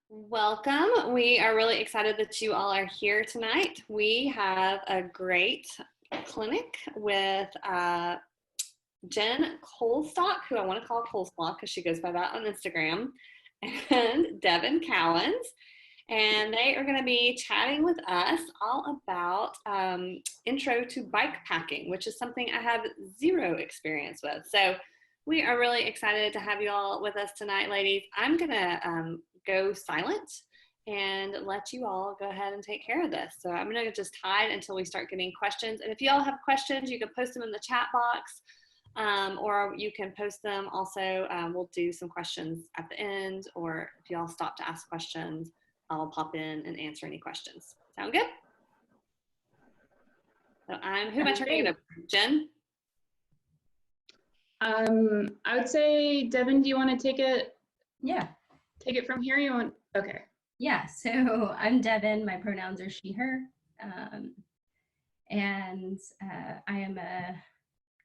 Welcome. We are really excited that you all are here tonight. We have a great clinic with Jen Colestock, who I want to call Coleslaw because she goes by that on Instagram, and Devin Cowens. And they are going to be chatting with us all about intro to bike packing, which is something I have zero experience with. So we are really excited to have you all with us tonight, ladies. I'm going to go silent and let you all go ahead and take care of this. So I'm going to just hide until we start getting questions. And if you all have questions, you can post them in the chat box, or you can post them also. We'll do some questions at the end, or if you all stop to ask questions, I'll pop in and answer any questions. Sound good? So who am I turning it over to? Jen? I would say, Devin, do you want to take it? Yeah. Take it from here? You want? Okay. Yeah, so I'm Devin. My pronouns are she, her. And I am a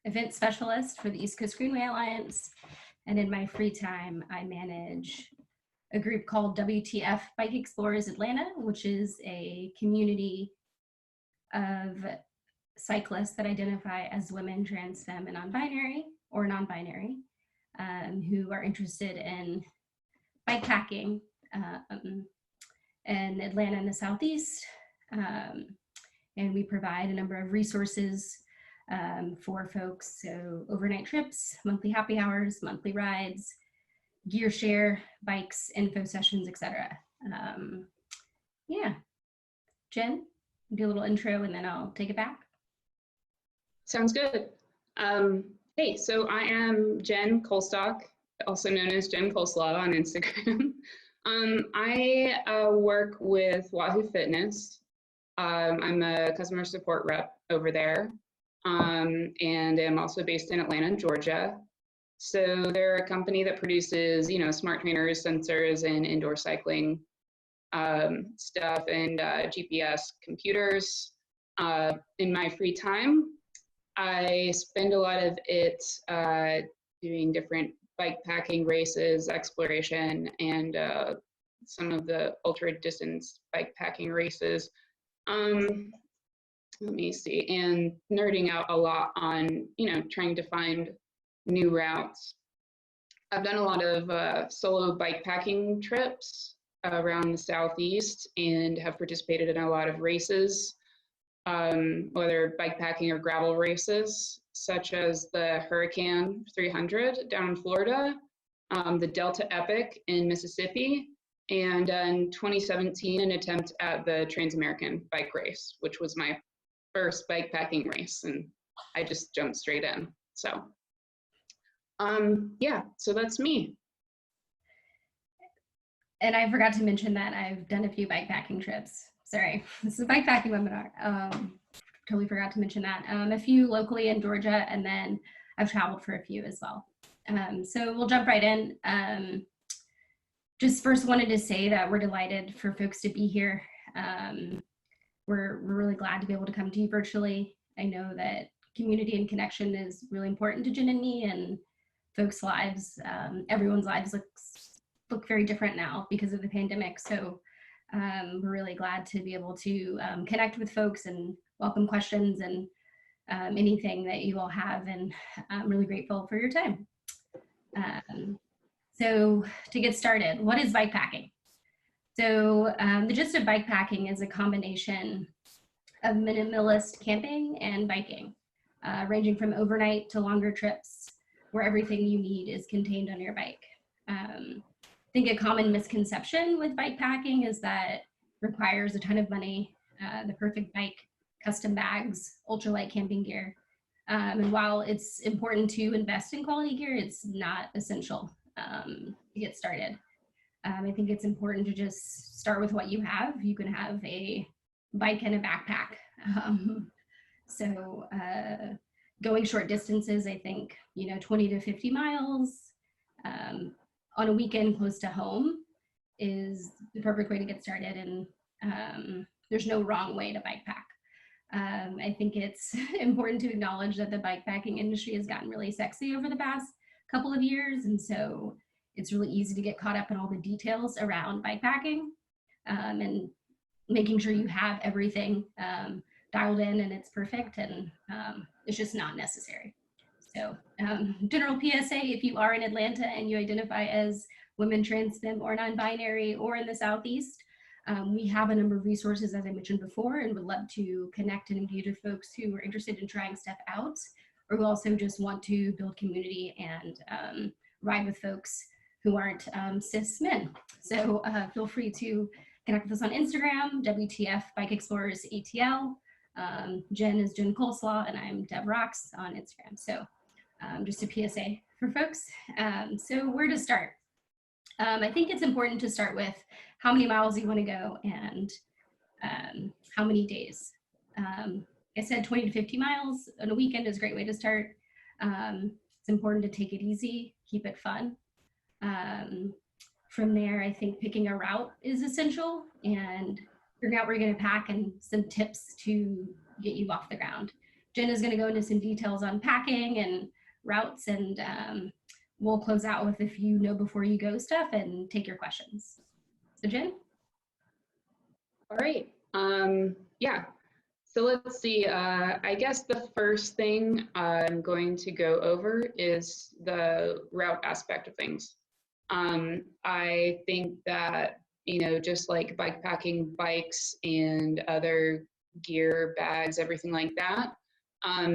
event specialist for the East Coast Greenway Alliance. And in my free time, I manage a group called WTF Bike Explorers Atlanta, which is a community of cyclists that identify as women, trans, femme, and non-binary, who are interested in bike packing in Atlanta and the Southeast. And we provide a number of resources for folks. So overnight trips, monthly happy hours, monthly rides, gear share, bikes, info sessions, etc. Yeah. Jen, do a little intro and then I'll take it back. Sounds good. Hey, so I am Jen Colestock, also known as Jen Coleslaw on Instagram. I work with Wahoo Fitness. I'm a customer support rep over there, and am also based in Atlanta, Georgia. So they're a company that produces, smart trainers, sensors, and indoor cycling stuff, and GPS computers. In my free time, I spend a lot of it doing different bike packing races, exploration, and some of the ultra distance bike packing races. Let me see, and nerding out a lot on, trying to find new routes. I've done a lot of solo bike packing trips around the Southeast and have participated in a lot of races, whether bike packing or gravel races, such as the Hurricane 300 down in Florida, the Delta Epic in Mississippi, and in 2017, an attempt at the Trans-American bike race, which was my first bike packing race, and I just jumped straight in. So, yeah, so that's me. And I forgot to mention that I've done a few bike packing trips. Sorry, this is a bike packing webinar. Totally forgot to mention that. A few locally in Georgia, and then I've traveled for a few as well. So we'll jump right in. Just first wanted to say that we're delighted for folks to be here. We're really glad to be able to come to you virtually. I know that community and connection is really important to Jen and me, and folks' lives, everyone's lives look very different now because of the pandemic. So we're really glad to be able to connect with folks and welcome questions and anything that you all have, and I'm really grateful for your time. So to get started, what is bike packing? So the gist of bike packing is a combination of minimalist camping and biking, ranging from overnight to longer trips where everything you need is contained on your bike. I think a common misconception with bike packing is that it requires a ton of money, the perfect bike, custom bags, ultralight camping gear. And while it's important to invest in quality gear, it's not essential to get started. I think it's important to just start with what you have. You can have a bike and a backpack. So going short distances, I think, 20 to 50 miles on a weekend close to home is the perfect way to get started. And there's no wrong way to bike pack. I think it's important to acknowledge that the bike packing industry has gotten really sexy over the past couple of years. And so it's really easy to get caught up in all the details around bikepacking, and making sure you have everything dialed in and it's perfect, and it's just not necessary. So general PSA, if you are in Atlanta and you identify as women, trans, femme, or non-binary, or in the Southeast, we have a number of resources, as I mentioned before, and would love to connect and engage with folks who are interested in trying stuff out, or who also just want to build community and ride with folks who aren't cis men. So feel free to connect with us on Instagram, WTF Bike Explorers ATL. Jen is Jen Coleslaw, and I'm Dev Rocks on Instagram. So just a PSA for folks. So where to start? I think it's important to start with how many miles you want to go and how many days. I said 20 to 50 miles on a weekend is a great way to start. It's important to take it easy, keep it fun. From there, I think picking a route is essential, and figuring out where you're going to pack and some tips to get you off the ground. Jen is going to go into some details on packing and routes, and we'll close out with if you know before you go stuff and take your questions. So Jen? All right. Yeah. So let's see. I guess the first thing I'm going to go over is the route aspect of things. I think that, you know, just like bikepacking bikes and other gear, bags, everything like that,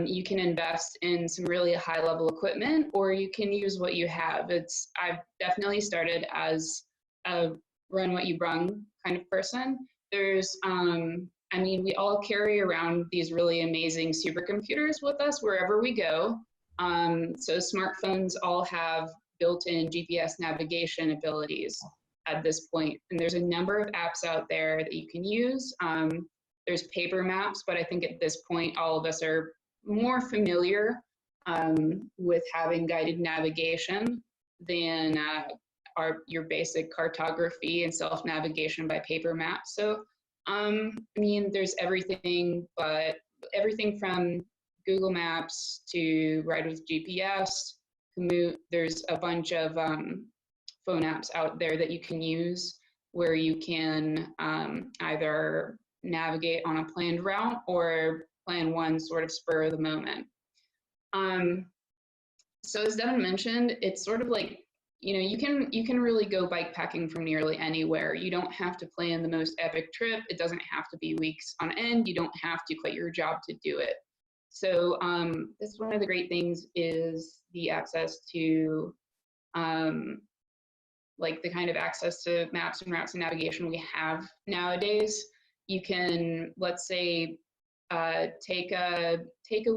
you can invest in some really high level equipment, or you can use what you have. I've definitely started as a run what you brung kind of person. There's, I mean, we all carry around these really amazing supercomputers with us wherever we go. So smartphones all have built-in GPS navigation abilities at this point. And there's a number of apps out there that you can use. There's paper maps, but I think at this point, all of us are more familiar with having guided navigation than your basic cartography and self-navigation by paper maps. So, I mean, there's everything from Google Maps to Ride with GPS, Komoot. There's a bunch of phone apps out there that you can use where you can either navigate on a planned route or plan one sort of spur of the moment. So as Devin mentioned, it's sort of like, you know, you can really go bikepacking from nearly anywhere. You don't have to plan the most epic trip. It doesn't have to be weeks on end. You don't have to quit your job to do it. So that's one of the great things is the access to like the kind of access to maps and routes and navigation we have nowadays. You can, let's say, take a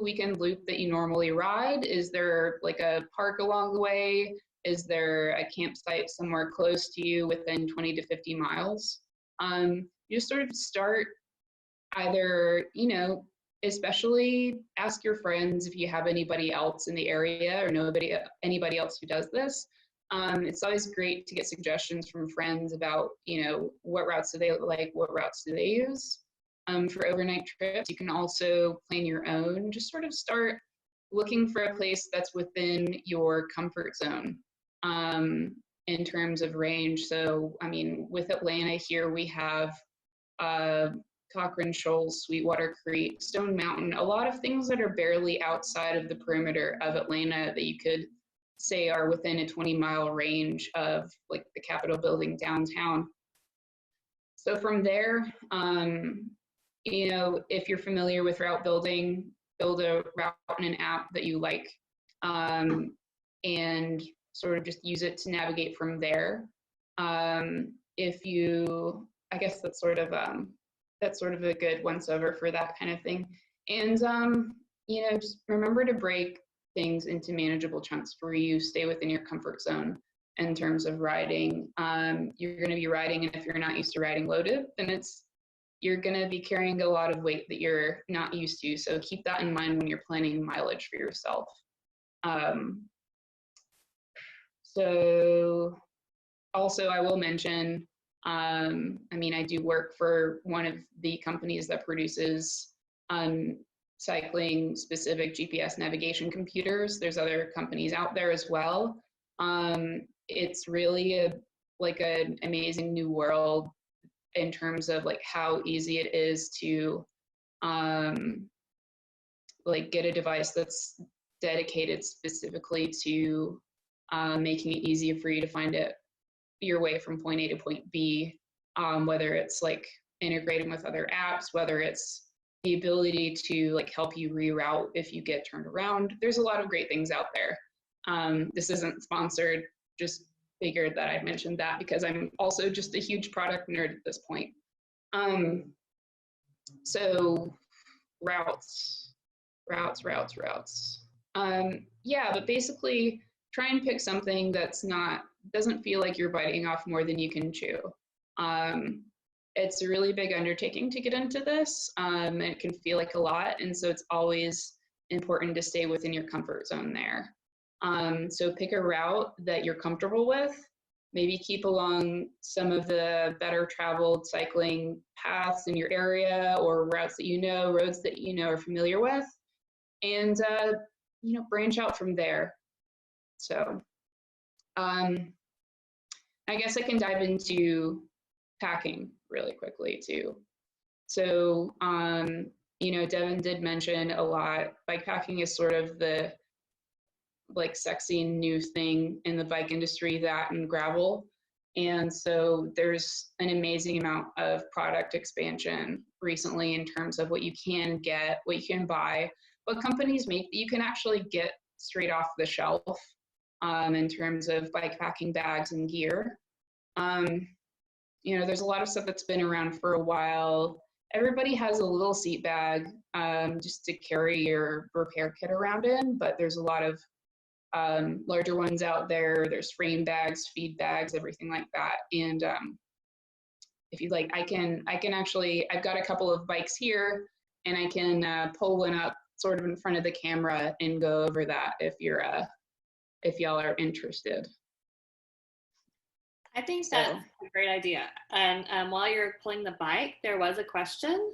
weekend loop that you normally ride. Is there like a park along the way? Is there a campsite somewhere close to you within 20 to 50 miles? You just sort of start either, you know, especially ask your friends if you have anybody else in the area or know anybody else who does this. It's always great to get suggestions from friends about, you know, what routes do they like, what routes do they use for overnight trips. You can also plan your own. Just sort of start looking for a place that's within your comfort zone in terms of range. So, I mean, with Atlanta here, we have Cochrane Shoals, Sweetwater Creek, Stone Mountain, a lot of things that are barely outside of the perimeter of Atlanta that you could say are within a 20-mile range of like the Capitol building downtown. So from there, you know, if you're familiar with route building, build a route in an app that you like, and sort of just use it to navigate from there. If you, I guess that's sort of a good once over for that kind of thing. And, you know, just remember to break things into manageable chunks where you stay within your comfort zone in terms of riding. You're going to be riding, and if you're not used to riding loaded, then you're going to be carrying a lot of weight that you're not used to. So keep that in mind when you're planning mileage for yourself. So also I will mention, I mean, I do work for one of the companies that produces cycling specific GPS navigation computers. There's other companies out there as well. it's really like an amazing new world in terms of like how easy it is to like get a device that's dedicated specifically to making it easier for you to find your way from point A to point B, whether it's like integrating with other apps, whether it's the ability to like help you reroute if you get turned around. There's a lot of great things out there. This isn't sponsored, just figured that I'd mention that because I'm also just a huge product nerd at this point. So routes. Yeah, but basically try and pick something that's doesn't feel like you're biting off more than you can chew. It's a really big undertaking to get into this. It can feel like a lot, and so it's always important to stay within your comfort zone there. So pick a route that you're comfortable with. Maybe keep along some of the better traveled cycling paths in your area, or routes that you know, roads that you know are familiar with, and branch out from there. So I guess I can dive into packing really quickly too. So Devin did mention a lot, bike packing is sort of the like sexy new thing in the bike industry, that and gravel. And so there's an amazing amount of product expansion recently in terms of what you can get, what you can buy, what companies make that you can actually get straight off the shelf in terms of bike packing bags and gear. There's a lot of stuff that's been around for a while. Everybody has a little seat bag just to carry your repair kit around in, but there's a lot of larger ones out there. There's frame bags, feed bags, everything like that. And if you'd like, I can actually, I've got a couple of bikes here, and I can pull one up sort of in front of the camera and go over that if y'all are interested. I think that's a great idea. And while you're pulling the bike, there was a question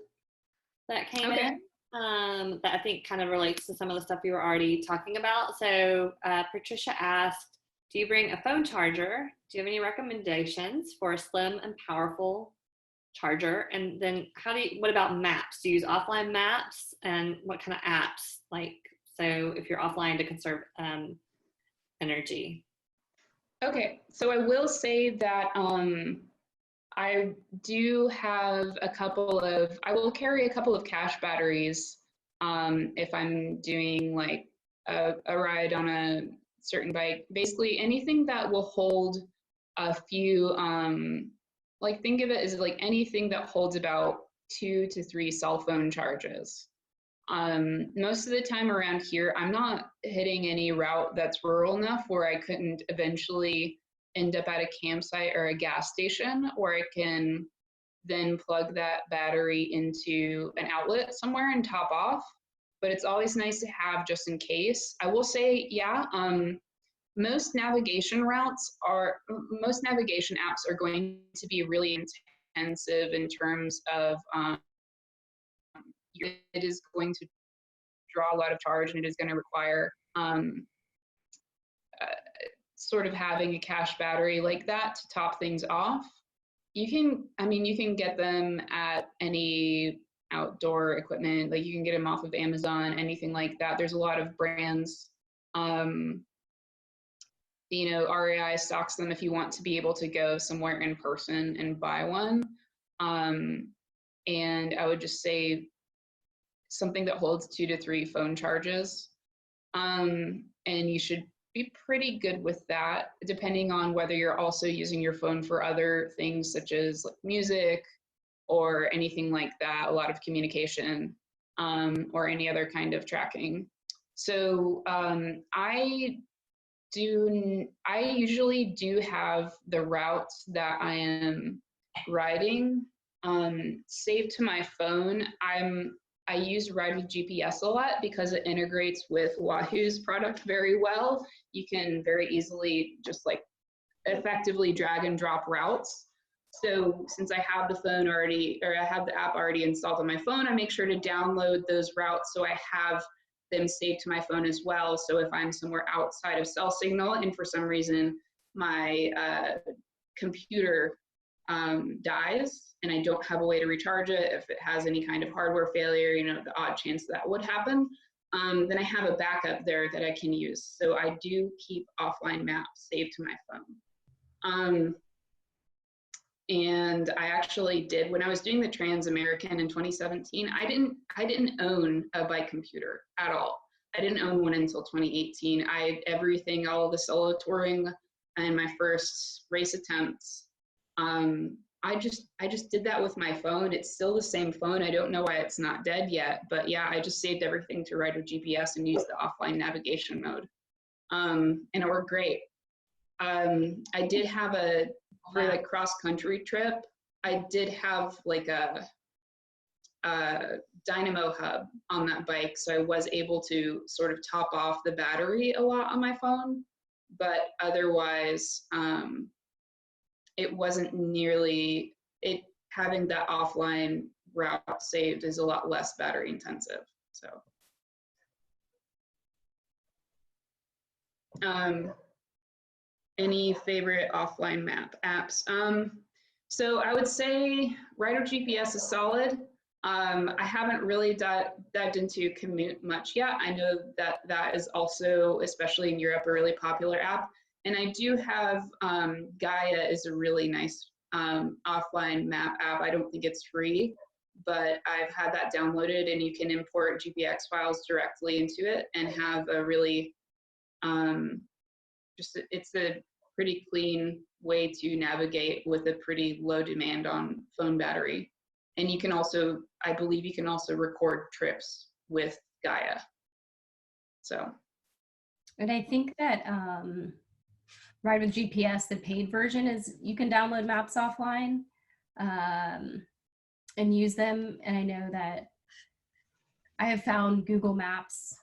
that came in that I think kind of relates to some of the stuff we were already talking about. So Patricia asked, do you bring a phone charger? Do you have any recommendations for a slim and powerful charger? And then what about maps? Do you use offline maps, and what kind of apps? Like, so if you're offline to conserve energy. Okay, so I will say that I do have I will carry a couple of cache batteries if I'm doing like a ride on a certain bike. Basically anything that will hold a few, like think of it as like anything that holds about 2 to 3 cell phone charges. Most of the time around here, I'm not hitting any route that's rural enough where I couldn't eventually end up at a campsite or a gas station, where I can then plug that battery into an outlet somewhere and top off. But it's always nice to have just in case. I will say, most navigation apps are going to be really intensive in terms of it is going to draw a lot of charge, and it is going to require sort of having a cache battery like that to top things off. You can get them at any outdoor equipment, like you can get them off of Amazon, anything like that. There's a lot of brands. REI stocks them if you want to be able to go somewhere in person and buy one. And I would just say something that holds 2 to 3 phone charges. And you should be pretty good with that, depending on whether you're also using your phone for other things such as like music or anything like that, a lot of communication, or any other kind of tracking. So I usually do have the routes that I am riding saved to my phone. I use Ride with GPS a lot because it integrates with Wahoo's product very well. You can very easily just like effectively drag and drop routes. So since I have the phone already, or I have the app already installed on my phone, I make sure to download those routes so I have them saved to my phone as well. So if I'm somewhere outside of cell signal and for some reason my computer dies and I don't have a way to recharge it, if it has any kind of hardware failure, you know, the odd chance that would happen, then I have a backup there that I can use. So I do keep offline maps saved to my phone. And I actually did, when I was doing the Trans-American in 2017, I didn't own a bike computer at all. I didn't own one until 2018. I had everything, all of the solo touring and my first race attempts. I just did that with my phone. It's still the same phone. I don't know why it's not dead yet, but yeah, I just saved everything to ride with GPS and used the offline navigation mode. And it worked great. I did have for like cross country trip, I did have like a dynamo hub on that bike. So I was able to sort of top off the battery a lot on my phone, but otherwise, it wasn't nearly, having that offline route saved is a lot less battery intensive, so. Any favorite offline map apps? So I would say Rider GPS is solid. I haven't really dived into Commute much yet. I know that that is also, especially in Europe, a really popular app. And I do have Gaia is a really nice offline map app. I don't think it's free, but I've had that downloaded and you can import GPX files directly into it and have a really, it's a pretty clean way to navigate with a pretty low demand on phone battery. And you can also, I believe you can also record trips with Gaia. So. And I think that Ride with GPS, the paid version, is you can download maps offline and use them. And I know that I have found Google Maps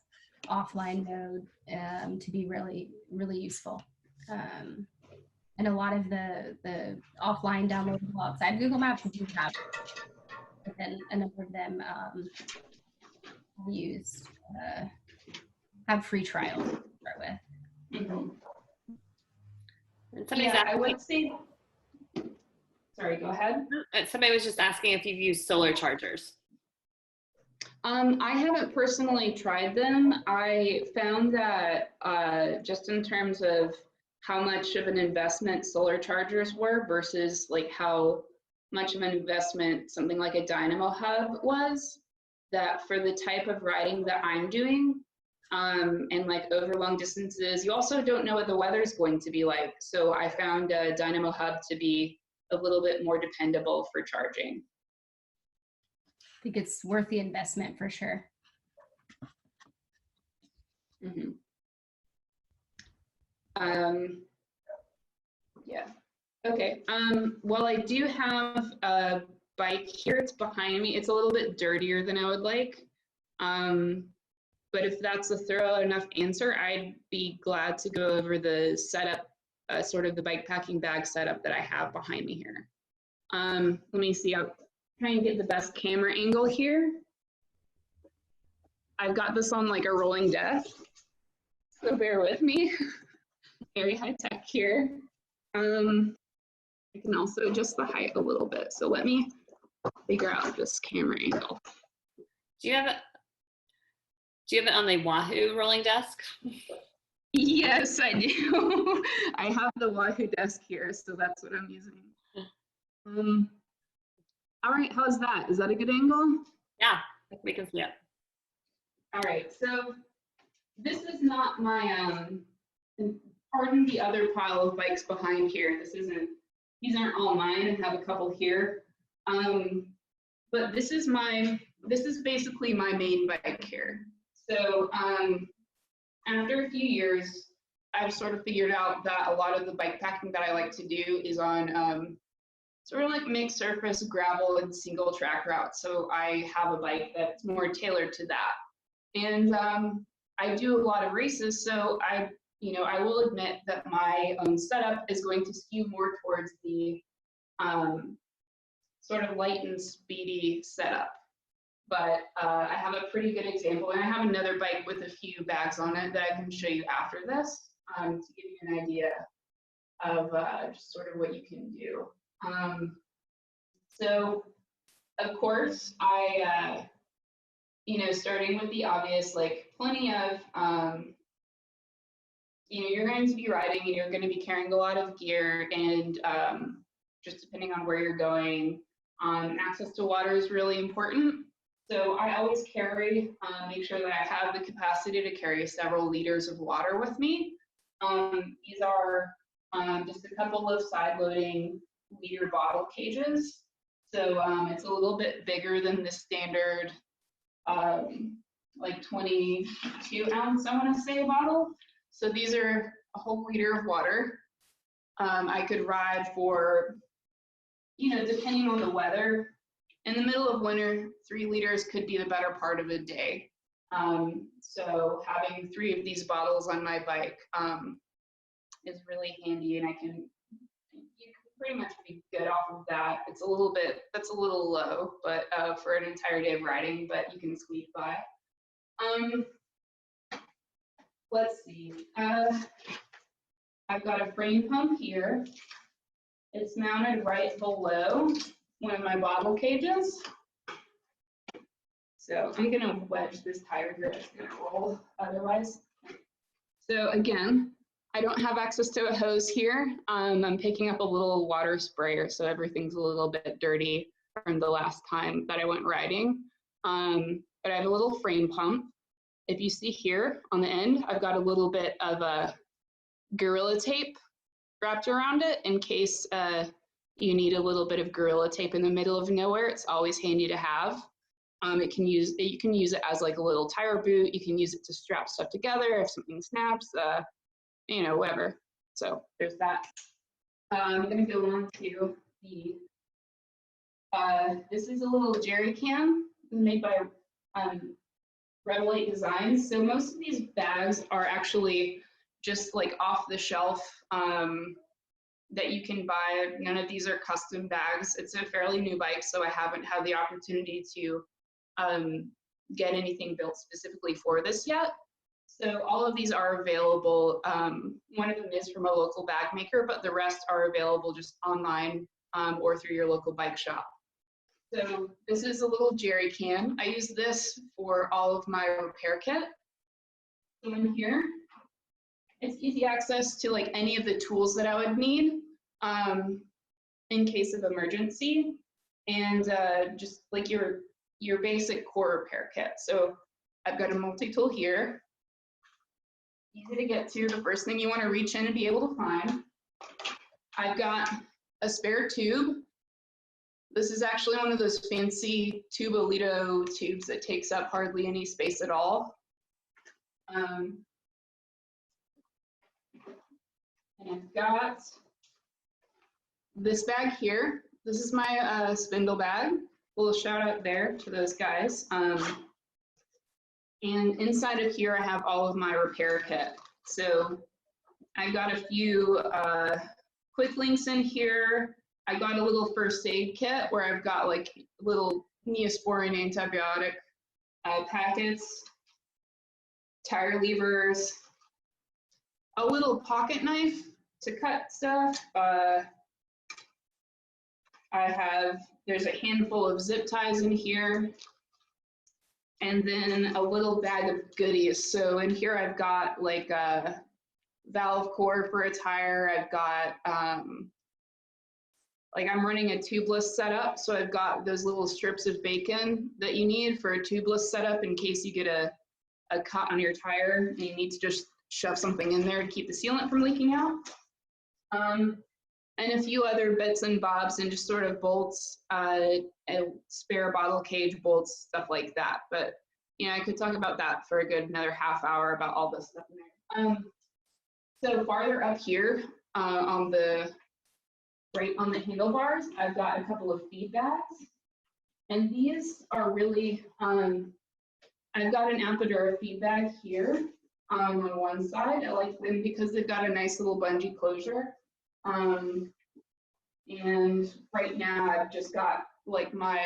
offline mode to be really, really useful. And a lot of the offline downloadable outside Google Maps do have, but then a number of them have free trials to start with. Mm-hmm. And yeah, I would say, sorry, go ahead. Somebody was just asking if you've used solar chargers. I haven't personally tried them. I found that just in terms of how much of an investment solar chargers were versus like how much of an investment something like a dynamo hub was, that for the type of riding that I'm doing, and like over long distances, you also don't know what the weather's going to be like. So I found a dynamo hub to be a little bit more dependable for charging. I think it's worth the investment for sure. Mm-hmm. Yeah. Okay. Well, I do have a bike here. It's behind me. It's a little bit dirtier than I would like. But if that's a thorough enough answer, I'd be glad to go over the setup, sort of the bike packing bag setup that I have behind me here. Let me see. I'll try and get the best camera angle here. I've got this on like a rolling desk, so bear with me. Very high tech here. I can also adjust the height a little bit. So let me figure out this camera angle. Do you have it on the Wahoo rolling desk? Yes, I do. I have the Wahoo desk here, so that's what I'm using. All right, how's that? Is that a good angle? Yeah, we can see it. All right, so this is not my, pardon the other pile of bikes behind here. These aren't all mine. I have a couple here. But this is basically my main bike here. So after a few years, I've sort of figured out that a lot of the bike packing that I like to do is on sort of like mixed surface, gravel, and single track routes. So I have a bike that's more tailored to that. And I do a lot of races, so I will admit that my own setup is going to skew more towards the sort of light and speedy setup. But I have a pretty good example, and I have another bike with a few bags on it that I can show you after this to give you an idea of just sort of what you can do. So of course, starting with the obvious, like plenty of, you're going to be riding and you're going to be carrying a lot of gear, and just depending on where you're going, access to water is really important. So I always carry, make sure that I have the capacity to carry several liters of water with me. These are just a couple of side loading liter bottle cages. So it's a little bit bigger than the standard, like 22 ounce, I want to say, bottle. So these are a whole liter of water. I could ride for, depending on the weather. In the middle of winter, 3 liters could be the better part of a day. So having 3 of these bottles on my bike is really handy, and you can pretty much be good off of that. It's a little bit, that's a little low, but for an entire day of riding, but you can squeak by. Let's see. I've got a frame pump here. It's mounted right below one of my bottle cages. So I'm gonna wedge this tire here, it's gonna roll otherwise. So again, I don't have access to a hose here. I'm picking up a little water sprayer, so everything's a little bit dirty from the last time that I went riding. But I have a little frame pump. If you see here on the end, I've got a little bit of a Gorilla Tape wrapped around it in case you need a little bit of Gorilla Tape in the middle of nowhere. It's always handy to have. You can use it as like a little tire boot. You can use it to strap stuff together if something snaps, whatever. So there's that. I'm gonna go on to the, this is a little jerry can made by Rebel 8 Designs. So most of these bags are actually just like off the shelf that you can buy. None of these are custom bags. It's a fairly new bike, so I haven't had the opportunity to get anything built specifically for this yet. So all of these are available. One of them is from a local bag maker, but the rest are available just online or through your local bike shop. So this is a little jerry can. I use this for all of my repair kit. So in here, it's easy access to like any of the tools that I would need in case of emergency, and just like your basic core repair kit. So I've got a multi-tool here. Easy to get to, the first thing you want to reach in and be able to find. I've got a spare tube. This is actually one of those fancy Tubeless tubes that takes up hardly any space at all. And I've got this bag here. This is my spindle bag. A little shout out there to those guys. And inside of here, I have all of my repair kit. So I got a few quick links in here. I got a little first aid kit where I've got like little Neosporin antibiotic packets, tire levers, a little pocket knife to cut stuff. There's a handful of zip ties in here, and then a little bag of goodies. So in here I've got like a valve core for a tire. I've got, I'm running a tubeless setup, so I've got those little strips of bacon that you need for a tubeless setup in case you get a cut on your tire and you need to just shove something in there to keep the sealant from leaking out. And a few other bits and bobs and just sort of bolts, spare bottle cage bolts, stuff like that. But I could talk about that for a good another half hour about all this stuff in there. So farther up here right on the handlebars, I've got a couple of feed bags. And these are really, I've got an Apodura feed bag here on one side. I like them because they've got a nice little bungee closure. And right now I've just got like my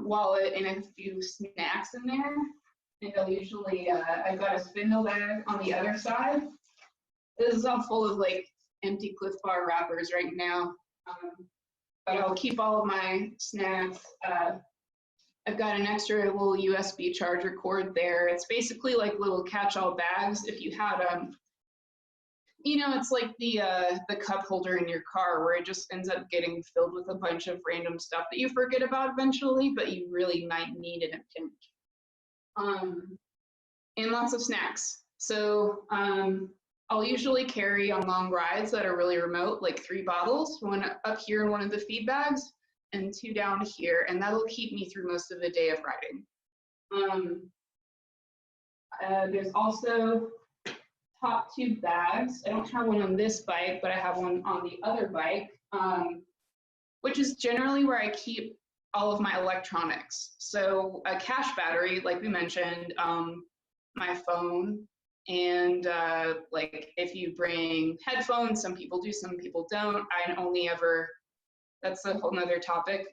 wallet and a few snacks in there. And I'll usually, I've got a spindle bag on the other side. This is all full of like empty Cliff Bar wrappers right now, but I'll keep all of my snacks. I've got an extra little USB charger cord there. It's basically like little catch-all bags. If you had, you know, it's like the cup holder in your car where it just ends up getting filled with a bunch of random stuff that you forget about eventually, but you really might need in a pinch. And lots of snacks. So I'll usually carry on long rides that are really remote, like 3 bottles, one up here in one of the feed bags, and 2 down here, and that'll keep me through most of the day of riding. There's also top tube bags. I don't have one on this bike, but I have one on the other bike, which is generally where I keep all of my electronics. So a cache battery, like we mentioned, my phone, and like if you bring headphones, some people do, some people don't. I only ever, that's a whole nother topic.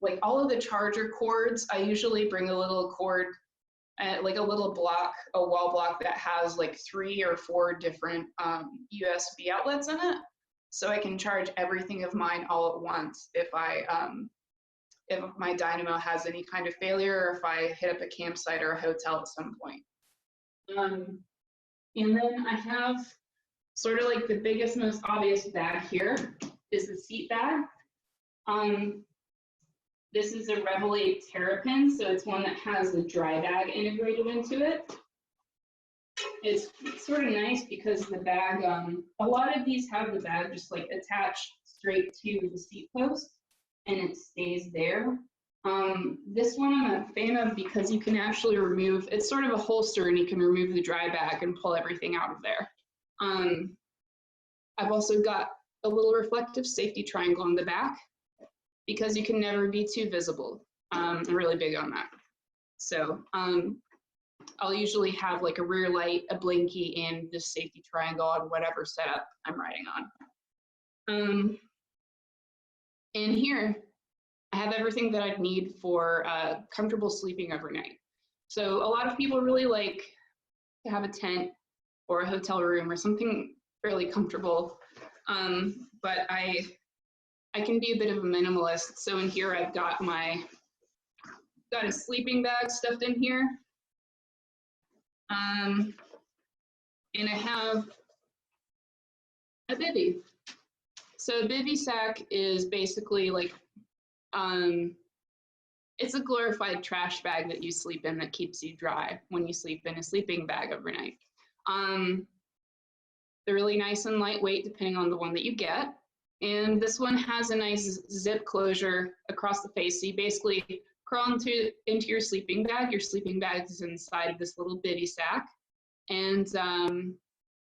Like all of the charger cords, I usually bring a little cord, like a little block, a wall block that has like 3 or 4 different USB outlets in it. So I can charge everything of mine all at once if my dynamo has any kind of failure, or if I hit up a campsite or a hotel at some point. And then I have sort of like the biggest, most obvious bag here is the seat bag. This is a Revel 8 Terrapin, so it's one that has the dry bag integrated into it. It's sort of nice because the bag, a lot of these have the bag just like attached straight to the seat post, and it stays there. This one I'm a fan of because you can actually remove, it's sort of a holster, and you can remove the dry bag and pull everything out of there. I've also got a little reflective safety triangle on the back because you can never be too visible. I'm really big on that. So I'll usually have like a rear light, a blinky, and this safety triangle on whatever setup I'm riding on. And here, I have everything that I'd need for comfortable sleeping overnight. So a lot of people really like to have a tent or a hotel room or something fairly comfortable, but I can be a bit of a minimalist. So in here I've got a sleeping bag stuffed in here, and I have a bivy. So a bivy sack is basically like, it's a glorified trash bag that you sleep in that keeps you dry when you sleep in a sleeping bag overnight. They're really nice and lightweight depending on the one that you get. And this one has a nice zip closure across the face. So you basically crawl into your sleeping bag. Your sleeping bag is inside this little bitty sack. And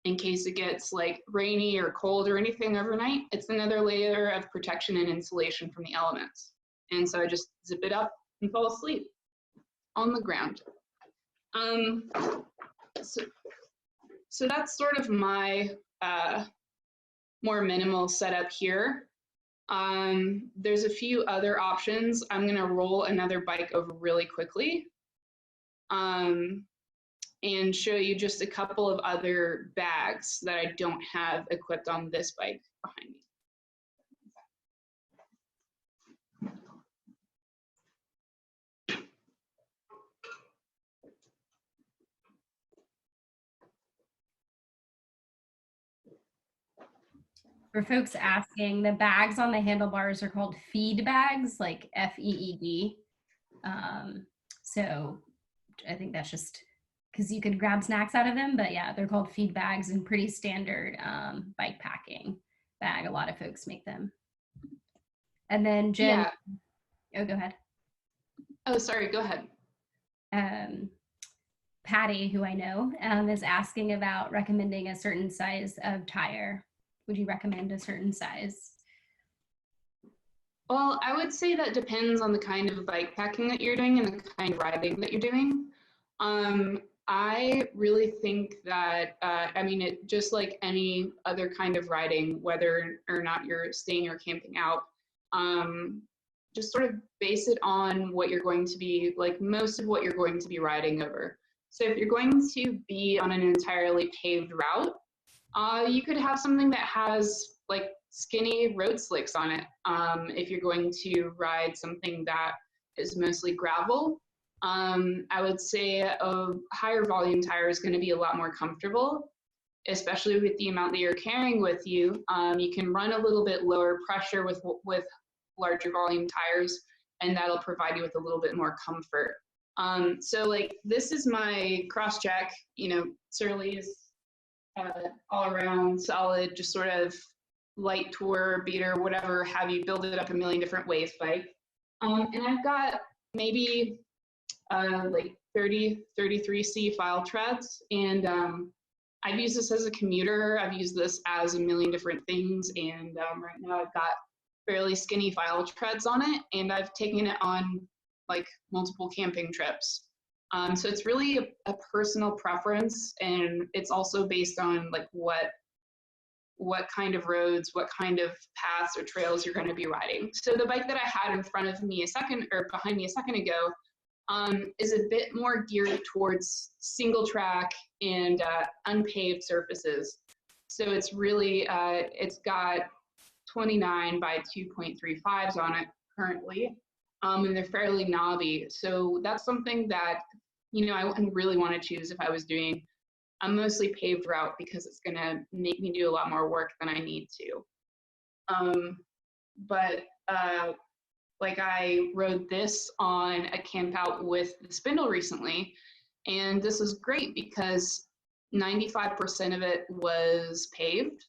in case it gets like rainy or cold or anything overnight, it's another layer of protection and insulation from the elements. And so I just zip it up and fall asleep on the ground. So that's sort of my more minimal setup here. There's a few other options. I'm gonna roll another bike over really quickly and show you just a couple of other bags that I don't have equipped on this bike behind me. For folks asking, the bags on the handlebars are called feed bags, like F-E-E-D. So I think that's just because you could grab snacks out of them, but yeah, they're called feed bags and pretty standard bike packing bag. A lot of folks make them. And then Jen, Yeah. Oh, go ahead. Oh, sorry, go ahead. Patty, who I know, is asking about recommending a certain size of tire. Would you recommend a certain size? Well, I would say that depends on the kind of bike packing that you're doing and the kind of riding that you're doing. I really think that, I mean, it just like any other kind of riding, whether or not you're staying or camping out, just sort of base it on what you're going to be, like most of what you're going to be riding over. So if you're going to be on an entirely paved route, you could have something that has like skinny road slicks on it. If you're going to ride something that is mostly gravel, I would say a higher volume tire is going to be a lot more comfortable, especially with the amount that you're carrying with you. You can run a little bit lower pressure with larger volume tires, and that'll provide you with a little bit more comfort. So like this is my cross jack, you know, Surly's all around solid, just sort of light tour, beater, whatever have you, build it up a million different ways bike. And I've got maybe like 33C file treads, and I've used this as a commuter. I've used this as a million different things, and right now I've got fairly skinny file treads on it, and I've taken it on like multiple camping trips. So it's really a personal preference, and it's also based on like what kind of roads, what kind of paths or trails you're going to be riding. So the bike that I had in front of me behind me a second ago is a bit more geared towards single track and unpaved surfaces. So it's really, it's got 29 by 2.35s on it currently, and they're fairly knobby. So that's something that, you know, I wouldn't really want to choose if I was doing a mostly paved route, because it's going to make me do a lot more work than I need to. Like I rode this on a camp out with the Spindle recently, and this was great because 95% of it was paved.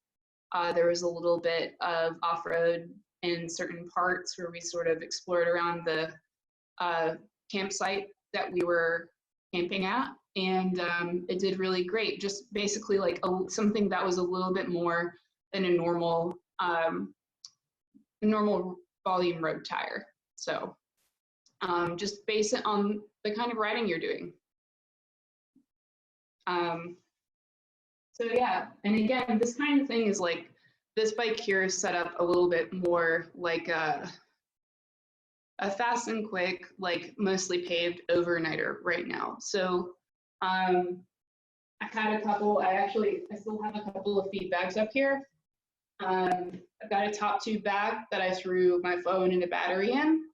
There was a little bit of off-road in certain parts where we sort of explored around the campsite that we were camping at, and it did really great. Just basically like something that was a little bit more than a normal volume road tire. So just base it on the kind of riding you're doing. So yeah, and again, this kind of thing is like, this bike here is set up a little bit more like a fast and quick, like mostly paved overnighter right now. So I had a couple, I still have a couple of feed bags up here. I've got a top tube bag that I threw my phone and a battery in.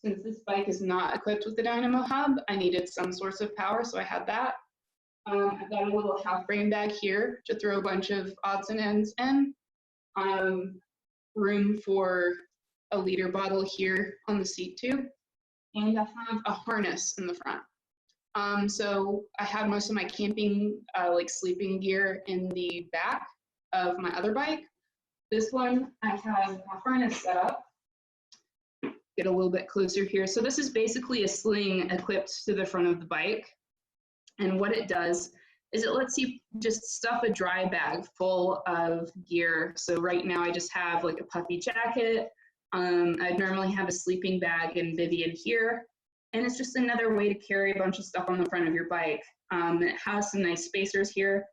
Since this bike is not equipped with the Dynamo hub, I needed some source of power, so I had that. I've got a little half frame bag here to throw a bunch of odds and ends in. Room for a liter bottle here on the seat tube. And I have a harness in the front. So I have most of my camping, like sleeping gear in the back of my other bike. This one, I have a harness set up. Get a little bit closer here. So this is basically a sling equipped to the front of the bike. And what it does is it lets you just stuff a dry bag full of gear. So right now I just have like a puffy jacket. I'd normally have a sleeping bag and bivy in here. And it's just another way to carry a bunch of stuff on the front of your bike. It has some nice spacers here,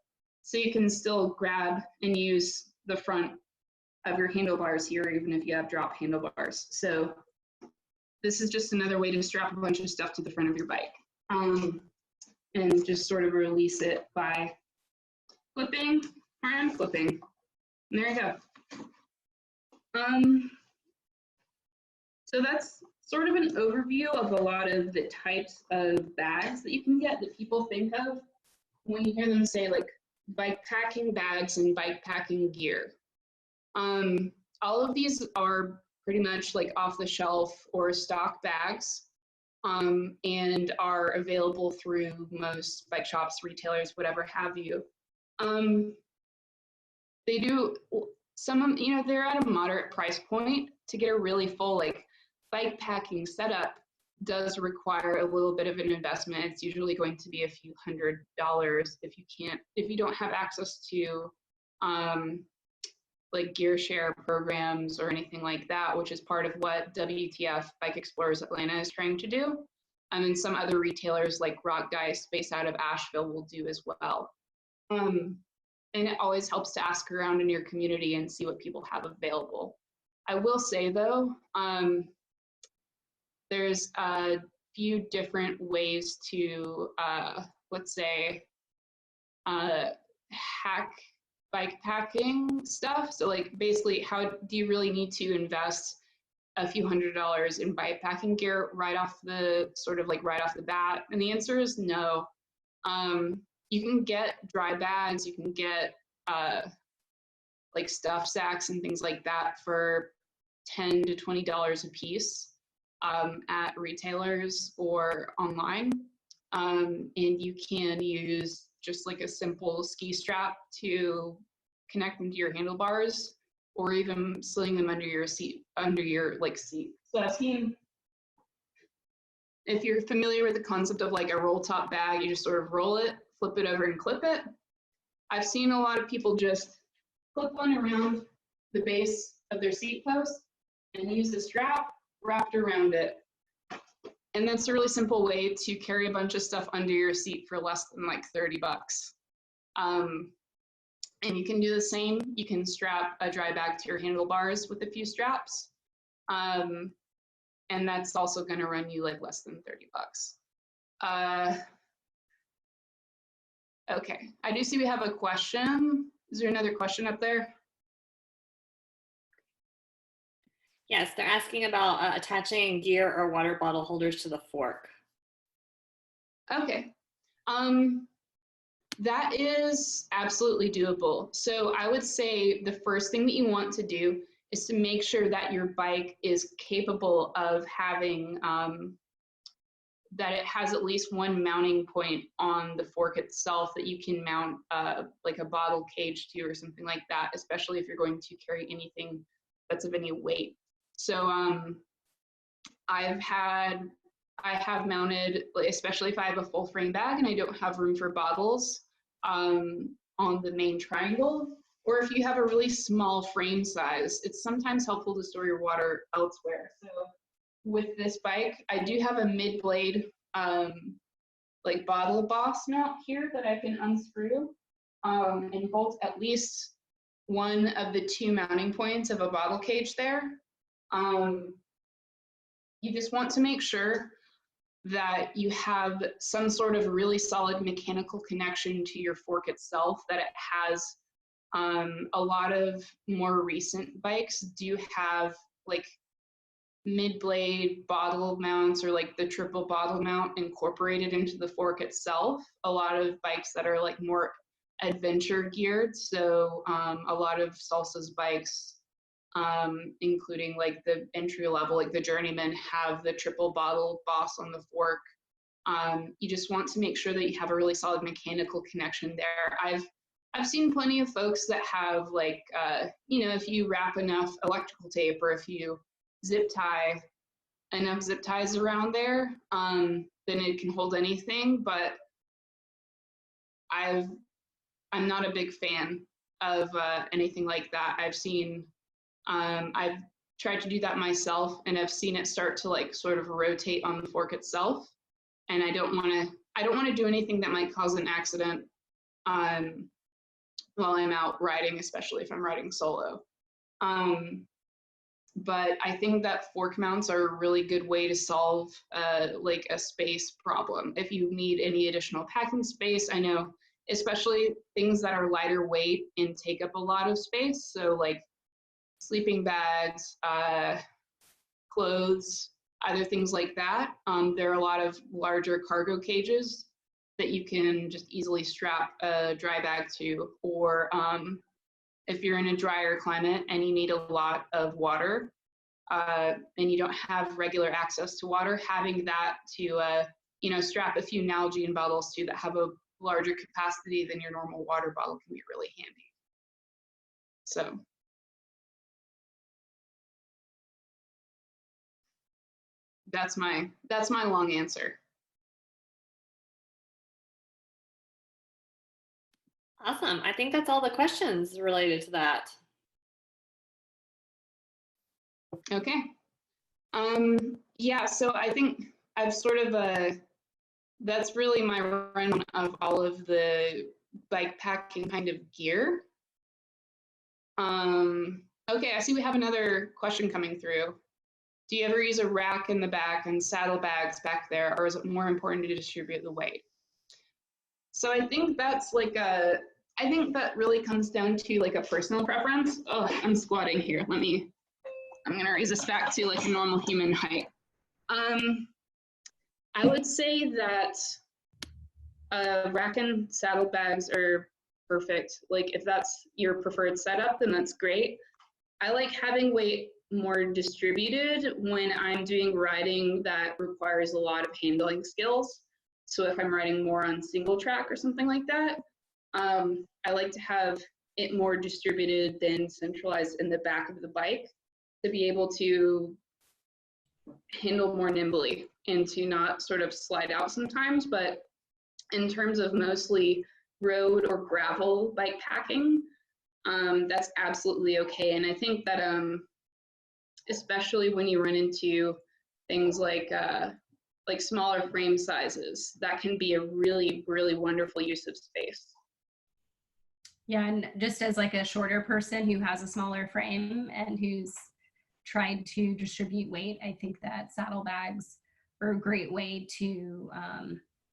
so you can still grab and use the front of your handlebars here, even if you have drop handlebars. So this is just another way to strap a bunch of stuff to the front of your bike. And just sort of release it by flipping or unflipping. And there you go. So that's sort of an overview of a lot of the types of bags that you can get that people think of when you hear them say like bike packing bags and bike packing gear. All of these are pretty much like off the shelf or stock bags. And are available through most bike shops, retailers, whatever have you. They do, some, you know, they're at a moderate price point. To get a really full like bike packing setup does require a little bit of an investment. It's usually going to be a few $100s if you don't have access to like gear share programs or anything like that, which is part of what WTF Bike Explorers Atlanta is trying to do. And some other retailers like Rock Dice based out of Asheville will do as well. And it always helps to ask around in your community and see what people have available. I will say though, there's a few different ways to let's say, hack bike packing stuff. So like basically, how do you really need to invest a few $100s in bike packing gear right off the bat? And the answer is no. You can get dry bags, you can get like stuff sacks and things like that for $10 to $20 a piece at retailers or online. And you can use just like a simple ski strap to connect them to your handlebars, or even sling them under your seat, seat. So I've seen, if you're familiar with the concept of like a roll top bag, you just sort of roll it, flip it over and clip it. I've seen a lot of people just clip one around the base of their seat post and use the strap wrapped around it. And that's a really simple way to carry a bunch of stuff under your seat for less than like 30 bucks. And you can do the same. You can strap a dry bag to your handlebars with a few straps. And that's also gonna run you like less than 30 bucks. Okay, I do see we have a question. Is there another question up there? Yes, they're asking about attaching gear or water bottle holders to the fork. Okay, that is absolutely doable. So I would say the first thing that you want to do is to make sure that your bike is capable of having, that it has at least one mounting point on the fork itself that you can mount like a bottle cage to or something like that, especially if you're going to carry anything that's of any weight. So I have mounted, especially if I have a full frame bag and I don't have room for bottles on the main triangle, or if you have a really small frame size, it's sometimes helpful to store your water elsewhere. So with this bike, I do have a mid-blade like bottle boss mount here that I can unscrew and bolt at least one of the two mounting points of a bottle cage there. You just want to make sure that you have some sort of really solid mechanical connection to your fork itself, that it has. A lot of more recent bikes do have like mid-blade bottle mounts, or like the triple bottle mount incorporated into the fork itself. A lot of bikes that are like more adventure geared, so a lot of Salsa's bikes, including like the entry level, like the Journeyman, have the triple bottle boss on the fork. You just want to make sure that you have a really solid mechanical connection there. I've seen plenty of folks that have like, you know, if you wrap enough electrical tape, or if you zip tie enough zip ties around there, then it can hold anything. But I'm not a big fan of anything like that. I've seen, I've tried to do that myself, and I've seen it start to like sort of rotate on the fork itself. And I don't want to do anything that might cause an accident while I'm out riding, especially if I'm riding solo. But I think that fork mounts are a really good way to solve like a space problem. If you need any additional packing space, I know especially things that are lighter weight and take up a lot of space. So like sleeping bags, clothes, other things like that. There are a lot of larger cargo cages that you can just easily strap a dry bag to, or if you're in a drier climate and you need a lot of water and you don't have regular access to water, having that to you know, strap a few Nalgene bottles to that have a larger capacity than your normal water bottle can be really handy. So that's my long answer. Awesome. I think that's all the questions related to that. Okay. Yeah, so I think I've sort of, that's really my run of all of the bike packing kind of gear. Okay, I see we have another question coming through. Do you ever use a rack in the back and saddlebags back there, or is it more important to distribute the weight? So I think that's like I think that really comes down to like a personal preference. Oh, I'm squatting here. I'm gonna raise this back to like a normal human height. I would say that rack and saddlebags are perfect. Like if that's your preferred setup, then that's great. I like having weight more distributed when I'm doing riding that requires a lot of handling skills. So if I'm riding more on single track or something like that, I like to have it more distributed than centralized in the back of the bike to be able to handle more nimbly and to not sort of slide out sometimes. But in terms of mostly road or gravel bike packing, that's absolutely okay. And I think that especially when you run into things like smaller frame sizes, that can be a really, really wonderful use of space. Yeah, and just as like a shorter person who has a smaller frame and who's tried to distribute weight, I think that saddlebags are a great way to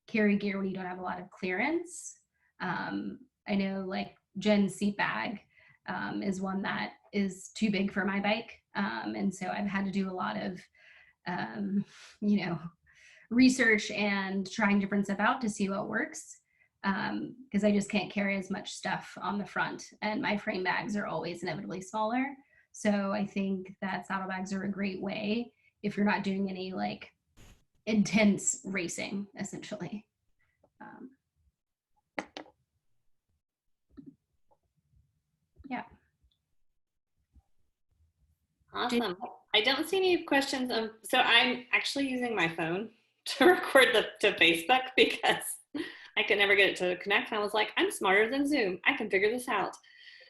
carry gear when you don't have a lot of clearance. I know like Jen's seat bag is one that is too big for my bike. And so I've had to do a lot of, you know, research and trying different stuff out to see what works. Because I just can't carry as much stuff on the front, and my frame bags are always inevitably smaller. So I think that saddlebags are a great way if you're not doing any like intense racing, essentially. Yeah. Awesome. I don't see any questions. So I'm actually using my phone to record to Facebook because I could never get it to connect. And I was like, I'm smarter than Zoom. I can figure this out.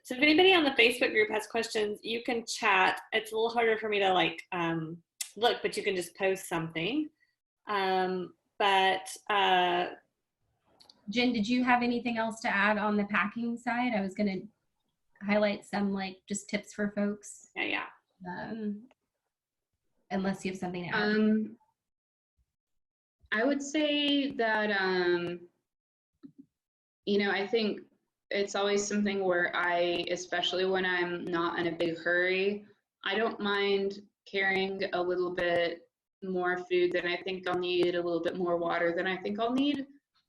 So if anybody on the Facebook group has questions, you can chat. It's a little harder for me to like look, but you can just post something. Jen, did you have anything else to add on the packing side? I was going to highlight some like just tips for folks. Yeah. Unless you have something to add. I would say that, I think it's always something where especially when I'm not in a big hurry, I don't mind carrying a little bit more food than I think I'll need, a little bit more water than I think I'll need.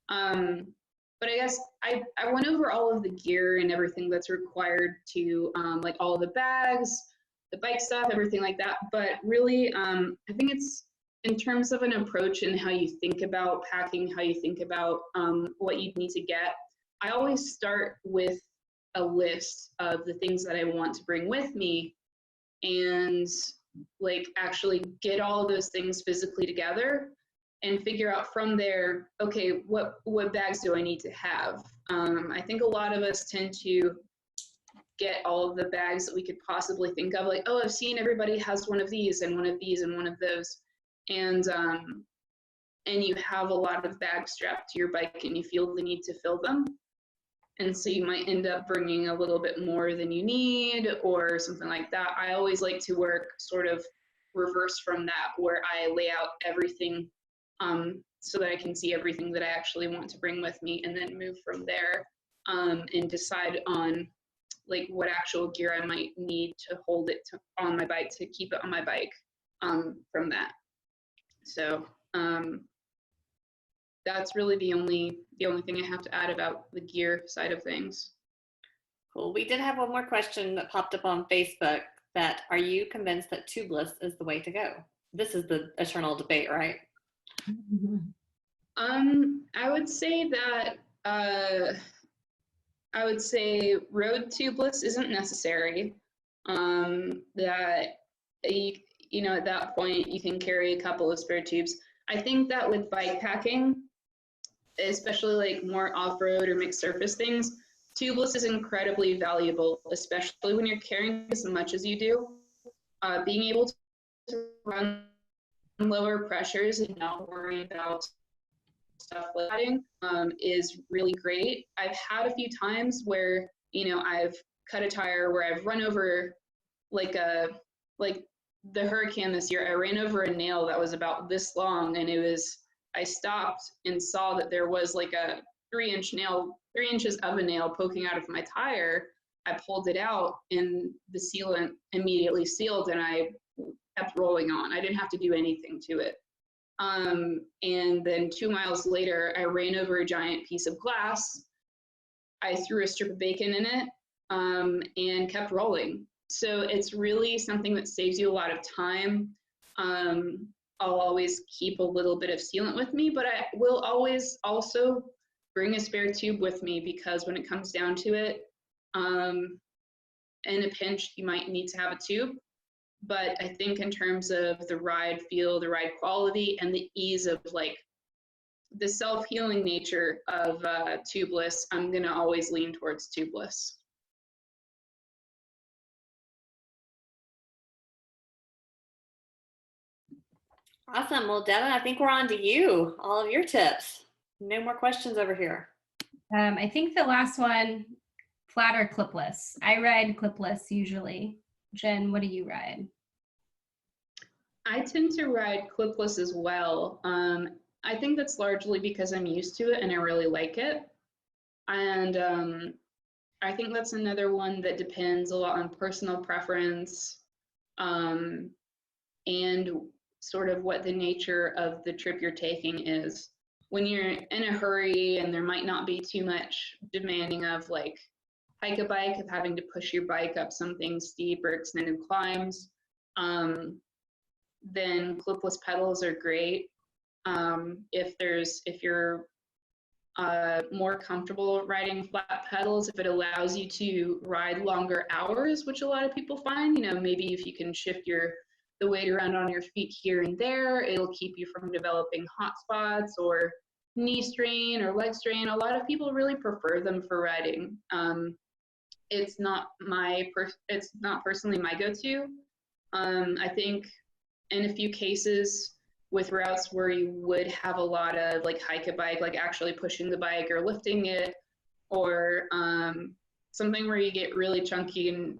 But I guess I went over all of the gear and everything that's required to, like all of the bags, the bike stuff, everything like that. But really, I think it's in terms of an approach and how you think about packing, how you think about what you need to get. I always start with a list of the things that I want to bring with me and like actually get all of those things physically together and figure out from there, okay, what bags do I need to have? I think a lot of us tend to get all of the bags that we could possibly think of, like, oh, I've seen everybody has one of these and one of these and one of those. And you have a lot of bags strapped to your bike and you feel the need to fill them. And so you might end up bringing a little bit more than you need or something like that. I always like to work sort of reverse from that, where I lay out everything so that I can see everything that I actually want to bring with me, and then move from there and decide on like what actual gear I might need to hold it on my bike, to keep it on my bike from that. So that's really the only thing I have to add about the gear side of things. Cool. We did have one more question that popped up on Facebook, that are you convinced that tubeless is the way to go? This is the eternal debate, right? I would say that road tubeless isn't necessary. That at that point you can carry a couple of spare tubes. I think that with bike packing, especially like more off-road or mixed surface things, tubeless is incredibly valuable, especially when you're carrying as much as you do. Being able to run lower pressures and not worry about stuff like that is really great. I've had a few times where, I've cut a tire, where I've run over like the hurricane this year, I ran over a nail that was about this long, and I stopped and saw that there was like 3 inches of a nail poking out of my tire. I pulled it out and the sealant immediately sealed, and I kept rolling on. I didn't have to do anything to it. And then 2 miles later, I ran over a giant piece of glass. I threw a strip of bacon in it, and kept rolling. So it's really something that saves you a lot of time. I'll always keep a little bit of sealant with me, but I will always also bring a spare tube with me, because when it comes down to it, in a pinch, you might need to have a tube. But I think in terms of the ride feel, the ride quality, and the ease of like the self-healing nature of Tubeless, I'm gonna always lean towards Tubeless. Awesome. Well, Devin, I think we're on to you. All of your tips. No more questions over here. I think the last one, flat or clipless. I ride clipless usually. Jen, what do you ride? I tend to ride clipless as well. I think that's largely because I'm used to it and I really like it. And I think that's another one that depends a lot on personal preference, and sort of what the nature of the trip you're taking is. When you're in a hurry and there might not be too much demanding of like hike a bike, of having to push your bike up something steep or extended climbs, then clipless pedals are great. If you're more comfortable riding flat pedals, if it allows you to ride longer hours, which a lot of people find, you know, maybe if you can shift the weight around on your feet here and there, it'll keep you from developing hot spots or knee strain or leg strain. A lot of people really prefer them for riding. It's not personally my go-to. I think in a few cases with routes where you would have a lot of like hike a bike, like actually pushing the bike or lifting it, or something where you get really chunky and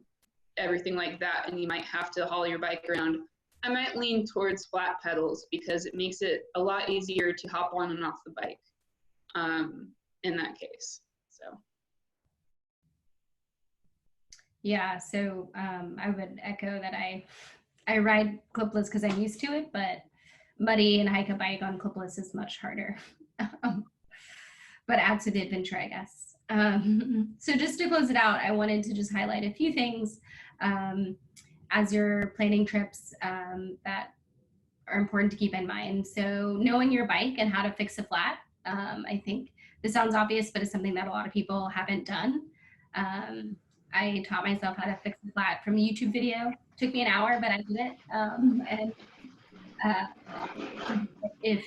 everything like that, and you might have to haul your bike around, I might lean towards flat pedals because it makes it a lot easier to hop on and off the bike in that case. So. Yeah, so I would echo that I ride clipless because I'm used to it, but muddy and hike a bike on clipless is much harder. But adds to the adventure, I guess. So just to close it out, I wanted to just highlight a few things as you're planning trips that are important to keep in mind. So knowing your bike and how to fix a flat. I think this sounds obvious, but it's something that a lot of people haven't done. I taught myself how to fix a flat from a YouTube video. It took me an hour, but I did it. If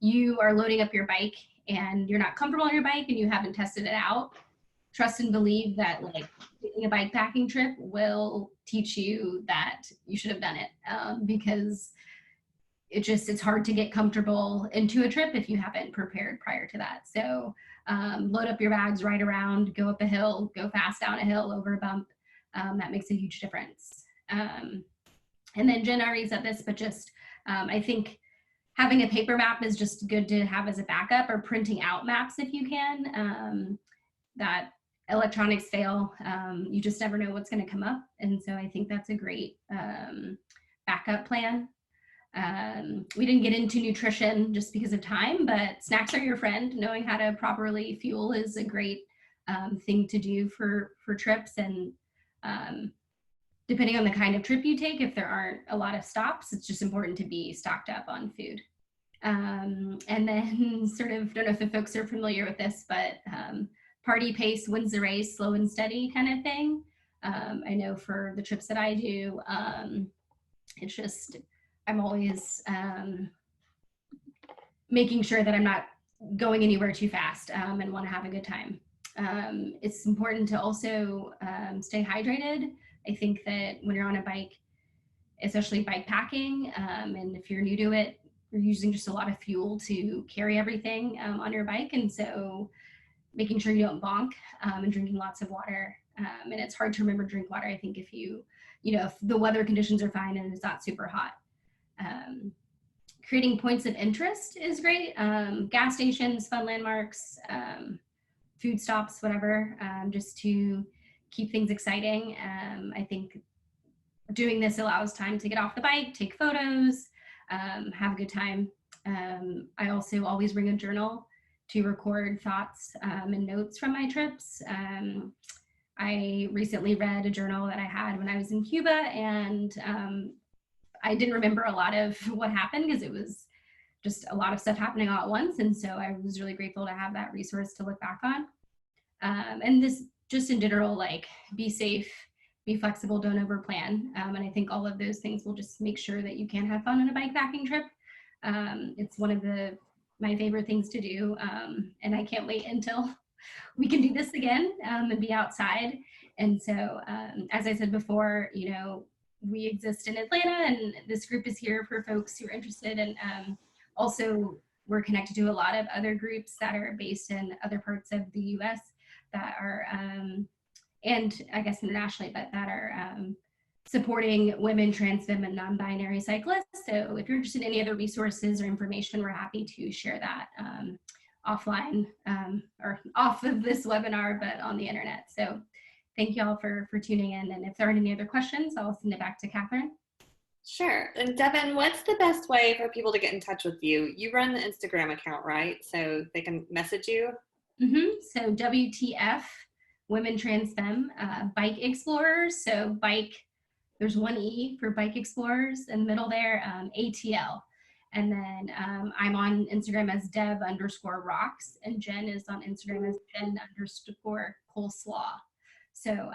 you are loading up your bike and you're not comfortable on your bike and you haven't tested it out, trust and believe that like taking a bike packing trip will teach you that you should have done it, because it's hard to get comfortable into a trip if you haven't prepared prior to that. So load up your bags, ride around, go up a hill, go fast down a hill, over a bump. That makes a huge difference. And then Jen already said this, but just I think having a paper map is just good to have as a backup, or printing out maps if you can. That electronics fail, you just never know what's going to come up. And so I think that's a great backup plan. We didn't get into nutrition just because of time, but snacks are your friend. Knowing how to properly fuel is a great thing to do for trips. And depending on the kind of trip you take, if there aren't a lot of stops, it's just important to be stocked up on food. And then sort of, don't know if folks are familiar with this, but party pace wins the race, slow and steady kind of thing. I know for the trips that I do, it's just, I'm always making sure that I'm not going anywhere too fast and want to have a good time. It's important to also stay hydrated. I think that when you're on a bike, especially bike packing, and if you're new to it, you're using just a lot of fuel to carry everything on your bike. And so making sure you don't bonk and drinking lots of water. And it's hard to remember to drink water, I think, if if the weather conditions are fine and it's not super hot. creating points of interest is great. Gas stations, fun landmarks, food stops, whatever, just to keep things exciting. I think doing this allows time to get off the bike, take photos, have a good time. I also always bring a journal to record thoughts and notes from my trips. I recently read a journal that I had when I was in Cuba, and I didn't remember a lot of what happened because it was just a lot of stuff happening all at once. And so I was really grateful to have that resource to look back on. And this just in general, like be safe, be flexible, don't overplan. And I think all of those things will just make sure that you can have fun on a bikepacking trip. It's one of my favorite things to do. And I can't wait until we can do this again and be outside. And so, as I said before, you know, we exist in Atlanta, and this group is here for folks who are interested. And also, we're connected to a lot of other groups that are based in other parts of the US that are, and I guess internationally, but that are supporting women, trans, femme, and non-binary cyclists. So if you're interested in any other resources or information, we're happy to share that offline or off of this webinar, but on the internet. So thank you all for tuning in. And if there aren't any other questions, I'll send it back to Catherine. Sure. And Devin, what's the best way for people to get in touch with you? You run the Instagram account, right? So they can message you? So WTF, Women Trans Femme, Bike Explorers. So bike, there's one E for Bike Explorers in the middle there, ATL. And then I'm on Instagram as Dev_rocks, and Jen is on Instagram as Jen_coleslaw. So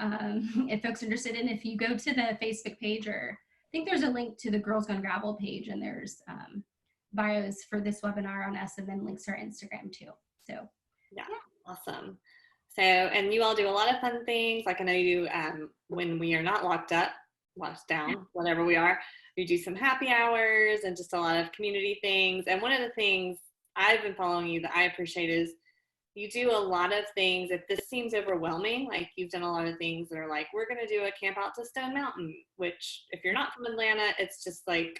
if folks are interested in, if you go to the Facebook page, or I think there's a link to the Girls Gone Gravel page, and there's bios for this webinar on us, and then links to our Instagram too. So yeah. Awesome. So, and you all do a lot of fun things. Like I know you do when we are not locked down, whatever we are. You do some happy hours and just a lot of community things. And one of the things I've been following you that I appreciate is you do a lot of things. If this seems overwhelming, like you've done a lot of things that are like, we're going to do a camp out to Stone Mountain, which if you're not from Atlanta, it's just like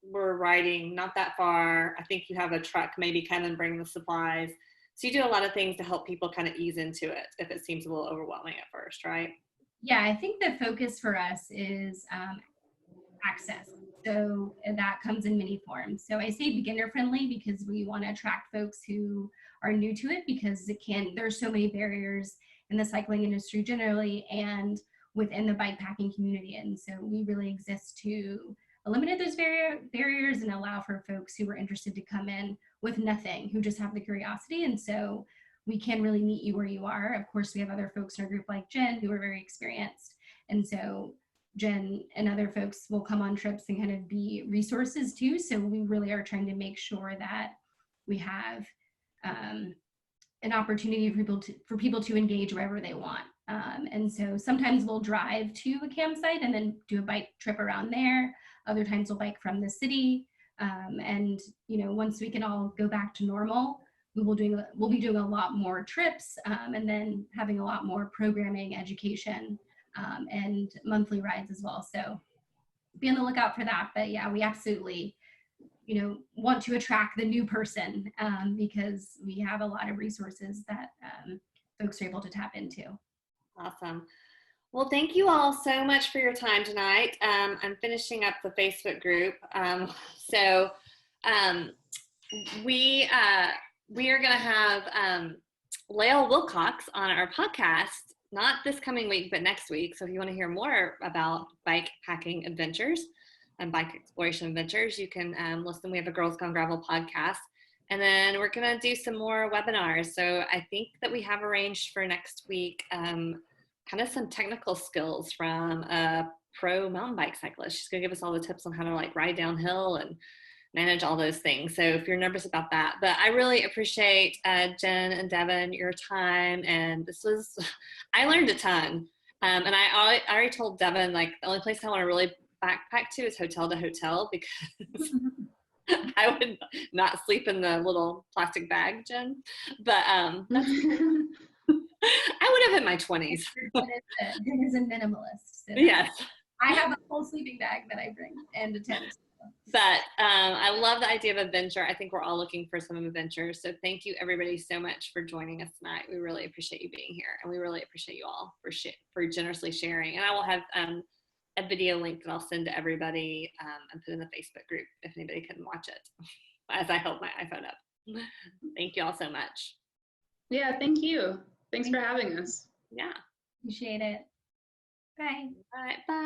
we're riding not that far. I think you have a truck, maybe come and bring the supplies. So you do a lot of things to help people kind of ease into it if it seems a little overwhelming at first, right? Yeah, I think the focus for us is access. So that comes in many forms. So I say beginner friendly because we want to attract folks who are new to it, because there's so many barriers in the cycling industry generally and within the bikepacking community. And so we really exist to eliminate those barriers and allow for folks who are interested to come in with nothing, who just have the curiosity. And so we can really meet you where you are. Of course, we have other folks in our group like Jen who are very experienced. And so Jen and other folks will come on trips and kind of be resources too. So we really are trying to make sure that we have an opportunity for people to engage wherever they want. And so sometimes we'll drive to a campsite and then do a bike trip around there. Other times we'll bike from the city. And you know, once we can all go back to normal, we'll be doing a lot more trips and then having a lot more programming, education, and monthly rides as well. So be on the lookout for that. But yeah, we absolutely, you know, want to attract the new person because we have a lot of resources that folks are able to tap into. Awesome. Well, thank you all so much for your time tonight. I'm finishing up the Facebook group. We are going to have Lael Wilcox on our podcast, not this coming week, but next week. So if you want to hear more about bike packing adventures and bike exploration adventures, you can listen. We have a Girls Gone Gravel podcast. And then we're going to do some more webinars. So I think that we have arranged for next week kind of some technical skills from a pro mountain bike cyclist. She's going to give us all the tips on how to like ride downhill and manage all those things. So if you're nervous about that, but I really appreciate Jen and Devin, your time. And I learned a ton. And I already told Devin, like the only place I want to really backpack to is hotel to hotel, because I would not sleep in the little plastic bag, Jen. But that's I would have in my 20s. Jen is a minimalist. So yes. I have a full sleeping bag that I bring and a tent. But I love the idea of adventure. I think we're all looking for some adventure. So thank you everybody so much for joining us tonight. We really appreciate you being here, and we really appreciate you all for generously sharing. And I will have a video link that I'll send to everybody and put in the Facebook group if anybody couldn't watch it as I hold my iPhone up. Thank you all so much. Yeah, thank you. Thanks for having us. Yeah. Appreciate it. Bye. All right, bye.